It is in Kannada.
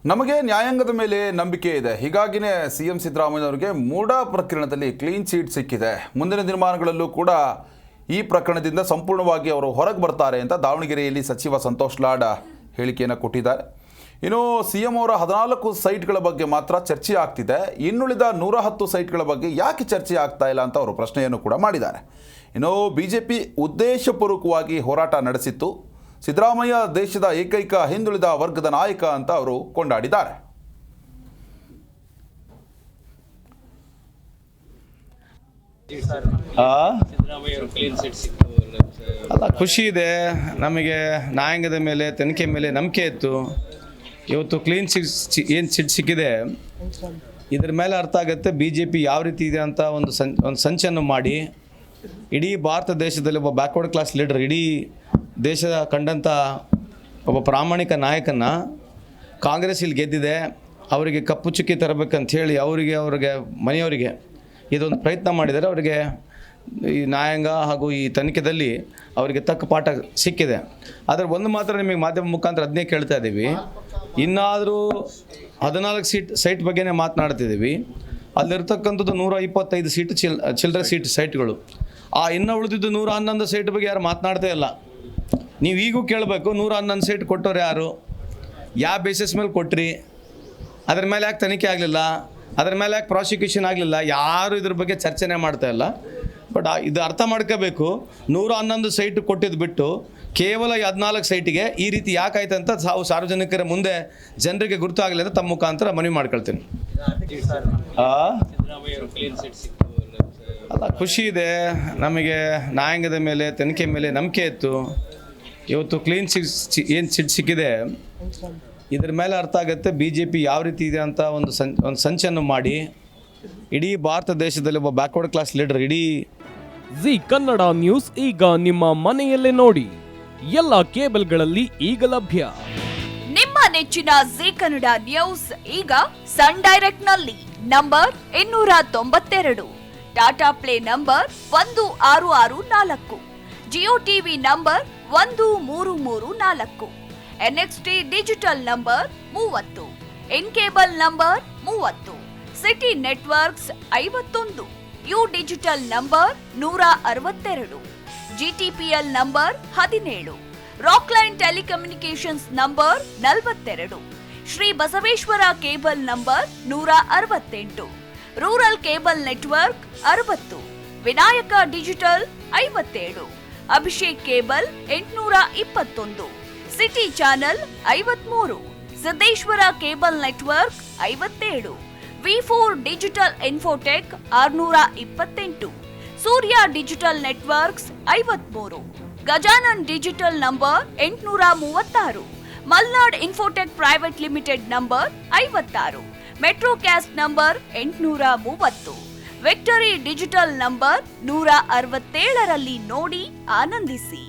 ನಮಗೆ ನ್ಯಾಯಾಂಗದ ಮೇಲೆ ನಂಬಿಕೆ ಇದೆ. ಹೀಗಾಗಿನೇ ಸಿಎಂ ಸಿದ್ದರಾಮಯ್ಯ ಅವರಿಗೆ ಮೂಡಾ ಪ್ರಕರಣದಲ್ಲಿ ಕ್ಲೀನ್ ಚೀಟ್ ಸಿಕ್ಕಿದೆ. ಮುಂದಿನ ದಿನಮಾನಗಳಲ್ಲೂ ಕೂಡ ಈ ಪ್ರಕರಣದಿಂದ ಸಂಪೂರ್ಣವಾಗಿ ಅವರು ಹೊರಗೆ ಬರ್ತಾರೆ ಅಂತ ದಾವಣಗೆರೆಯಲ್ಲಿ ಸಚಿವ ಸಂತೋಷ್ ಲಾಡ್ ಹೇಳಿಕೆಯನ್ನು ಕೊಟ್ಟಿದ್ದಾರೆ. ಇನ್ನು ಸಿಎಂ ಅವರ 14 ಸೈಟ್ಗಳ ಬಗ್ಗೆ ಮಾತ್ರ ಚರ್ಚೆ ಆಗ್ತಿದೆ. ಇನ್ನುಳಿದ 110 ಸೈಟ್ಗಳ ಬಗ್ಗೆ ಯಾಕೆ ಚರ್ಚೆ ಆಗ್ತಾ ಇಲ್ಲ ಅಂತ ಅವರು ಪ್ರಶ್ನೆಯನ್ನು ಕೂಡ ಮಾಡಿದ್ದಾರೆ. ಇನ್ನು ಬಿಜೆಪಿ ಉದ್ದೇಶಪೂರ್ವಕವಾಗಿ ಹೋರಾಟ ನಡೆಸಿತ್ತು. ಸಿದ್ದರಾಮಯ್ಯ ದೇಶದ ಏಕೈಕ ಹಿಂದುಳಿದ ವರ್ಗದ ನಾಯಕ ಅಂತ ಅವರು ಕೊಂಡಾಡಿದ್ದಾರೆ. ಅಲ್ಲ, ಖುಷಿ ಇದೆ. ನಮಗೆ ನ್ಯಾಯಾಂಗದ ಮೇಲೆ ತನಿಖೆ ಮೇಲೆ ನಂಬಿಕೆ ಇತ್ತು. ಇವತ್ತು ಕ್ಲೀನ್ ಏನು ಸಿಟ್ ಸಿಕ್ಕಿದೆ, ಇದ್ರ ಮೇಲೆ ಅರ್ಥ ಆಗುತ್ತೆ BJP ಯಾವ ರೀತಿ ಇದೆ ಅಂತ ಒಂದು ಸಂಚನ್ನು ಮಾಡಿ ಇಡೀ ಭಾರತ ದೇಶದಲ್ಲಿ ಒಬ್ಬ ಬ್ಯಾಕ್ವರ್ಡ್ ಕ್ಲಾಸ್ ಲೀಡರ್, ಇಡೀ ದೇಶದ ಕಂಡಂಥ ಒಬ್ಬ ಪ್ರಾಮಾಣಿಕ ನಾಯಕನ ಕಾಂಗ್ರೆಸ್ ಇಲ್ಲಿ ಗೆದ್ದಿದೆ, ಅವರಿಗೆ ಕಪ್ಪು ಚುಕ್ಕಿ ತರಬೇಕಂತ ಹೇಳಿ ಅವ್ರಿಗೆ ಮನೆಯವರಿಗೆ ಇದೊಂದು ಪ್ರಯತ್ನ ಮಾಡಿದರೆ ಅವರಿಗೆ ಈ ನ್ಯಾಯಾಂಗ ಹಾಗೂ ಈ ತನಿಖೆಯಲ್ಲಿ ಅವರಿಗೆ ತಕ್ಕ ಪಾಠ ಸಿಕ್ಕಿದೆ. ಆದರೆ ಒಂದು ಮಾತ್ರ ನಿಮಗೆ ಮಾಧ್ಯಮ ಮುಖಾಂತರ ಅದನ್ನೇ ಕೇಳ್ತಾ ಇದ್ದೀವಿ, ಇನ್ನಾದರೂ 14 ಸೈಟ್ ಬಗ್ಗೆನೇ ಮಾತನಾಡ್ತಿದ್ದೀವಿ. ಅಲ್ಲಿರ್ತಕ್ಕಂಥದ್ದು 125 ಸೀಟ್ ಚಿಲ್ಲರೆ ಸೀಟ್ ಸೈಟ್ಗಳು. ಇನ್ನೂ ಉಳಿದಿದ್ದು 111 ಸೈಟ್ ಬಗ್ಗೆ ಯಾರು ಮಾತನಾಡ್ತಾ ಇಲ್ಲ. ನೀವು ಈಗೂ ಕೇಳಬೇಕು, 111 ಸೈಟ್ ಕೊಟ್ಟವ್ರು ಯಾರು, ಯಾವ ಬೇಸಿಸ್ ಮೇಲೆ ಕೊಟ್ರಿ, ಅದ್ರ ಮೇಲೆ ಯಾಕೆ ತನಿಖೆ ಆಗಲಿಲ್ಲ, ಅದ್ರ ಮೇಲೆ ಯಾಕೆ ಪ್ರಾಸಿಕ್ಯೂಷನ್ ಆಗಲಿಲ್ಲ, ಯಾರು ಇದ್ರ ಬಗ್ಗೆ ಚರ್ಚೆನೇ ಮಾಡ್ತಾ ಇಲ್ಲ. ಬಟ್ ಇದು ಅರ್ಥ ಮಾಡ್ಕೋಬೇಕು, 111 ಸೈಟ್ ಕೊಟ್ಟಿದ್ದು ಬಿಟ್ಟು ಕೇವಲ 14 ಸೈಟಿಗೆ ಈ ರೀತಿ ಯಾಕಾಯ್ತು ಅಂತ ಸಾರ್ವಜನಿಕರ ಮುಂದೆ ಜನರಿಗೆ ಗುರುತಾಗಲಿ ಅಂತ ತಮ್ಮ ಮುಖಾಂತರ ಮನವಿ ಮಾಡ್ಕೊಳ್ತೀನಿ. ಅಲ್ಲ, ಖುಷಿ ಇದೆ. ನಮಗೆ ನ್ಯಾಯಾಂಗದ ಮೇಲೆ ತನಿಖೆ ಮೇಲೆ ನಂಬಿಕೆ ಇತ್ತು. ಇವತ್ತು ಕ್ಲೀನ್ ಏನು ಸಿಟ್ ಸಿಕ್ಕಿದೆ, ಇದ್ರ ಮೇಲೆ ಅರ್ಥ ಆಗುತ್ತೆ BJP ಯಾವ ರೀತಿ ಇದೆ ಅಂತ ಒಂದು ಸಂಚನ್ನು ಮಾಡಿ ಇಡೀ ಭಾರತ ದೇಶದಲ್ಲಿ ಒಬ್ಬ ಬ್ಯಾಕ್ವರ್ಡ್ ಕ್ಲಾಸ್ ಲೀಡರ್, ಇಡೀ ಜಿ ಕನ್ನಡ ನ್ಯೂಸ್ ಈಗ ನಿಮ್ಮ ಮನೆಯಲ್ಲೇ ನೋಡಿ. ಎಲ್ಲ ಕೇಬಲ್ಗಳಲ್ಲಿ ಈಗ ಲಭ್ಯ. ನಿಮ್ಮ ನೆಚ್ಚಿನ ಜಿ ಕನ್ನಡ ನ್ಯೂಸ್ ಈಗ ಸನ್ ಡೈರೆಕ್ಟ್ ನಲ್ಲಿ number 292, Tata play number 1664, Jio TV number 1334, NXT digital number 30, in cable number 30, city networks 51, U digital number 162, GTPL number 17, Rockline telecommunications number 42, Shri Basaveshwara cable number 168, rural cable network 60, Vinayaka digital 57, Abhishek cable 821, city channel 53, Siddeshwara cable network 57, V4 digital Infotech 628, Surya digital networks 53, Gajanan digital number 836, Malnad infotech private limited number 56, Metrocast number 830, Victory digital number 167ರಲ್ಲಿ ನೋಡಿ ಆನಂದಿಸಿ.